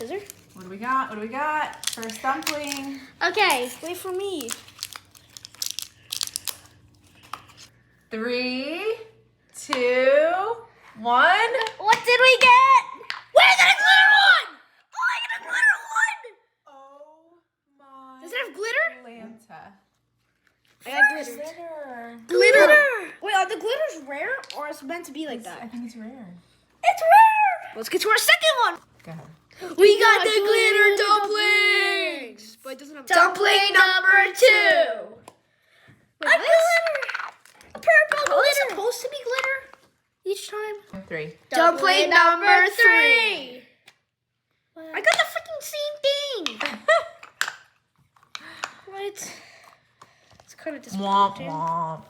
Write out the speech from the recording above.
scissors. What do we got? What do we got? First dumpling. Okay, wait for me. 3, 2, 1. What did we get? Where's that glitter one? Oh, I got a glitter one. Oh my. Does it have glitter? Atlanta. I got glitter. Glitter. Wait, are the glitters rare or is it meant to be like that? I think it's rare. It's rare. Let's get to our second one. Go ahead. We got the glitter dumplings. But it doesn't have dumpling number 2. Wait, a glitter. Purple glitter. Is it supposed to be glitter each time? 3. Dumpling number 3. I got the freaking same thing. What? It's kind of disappointing. Womp womp.